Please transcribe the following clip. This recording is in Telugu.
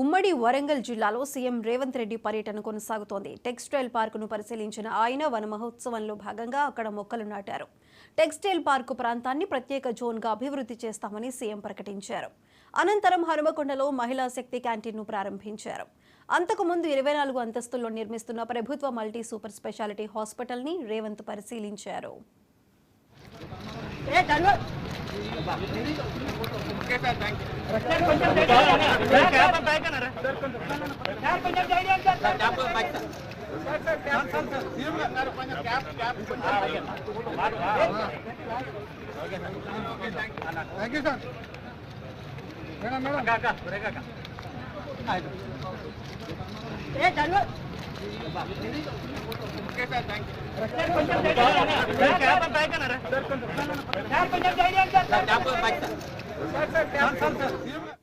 ఉమ్మడి వరంగల్ జిల్లాలో సీఎం రేవంత్ రెడ్డి పర్యటన కొనసాగుతోంది. టెక్స్టైల్ పార్కును పరిశీలించిన ఆయన వన మహోత్సవంలో భాగంగా అక్కడ మొక్కలు నాటారు. టెక్స్టైల్ పార్కు ప్రాంతాన్ని ప్రత్యేక జోన్గా అభివృద్ధి చేస్తామని సీఎం ప్రకటించారు. అనంతరం హనుమకొండలో మహిళా శక్తి క్యాంటీన్ను ప్రారంభించారు. అంతకుముందు 24 అంతస్తుల్లో నిర్మిస్తున్న ప్రభుత్వ మల్టీ సూపర్ స్పెషాలిటీ హాస్పిటల్ని రేవంత్ పరిశీలించారు. Sir,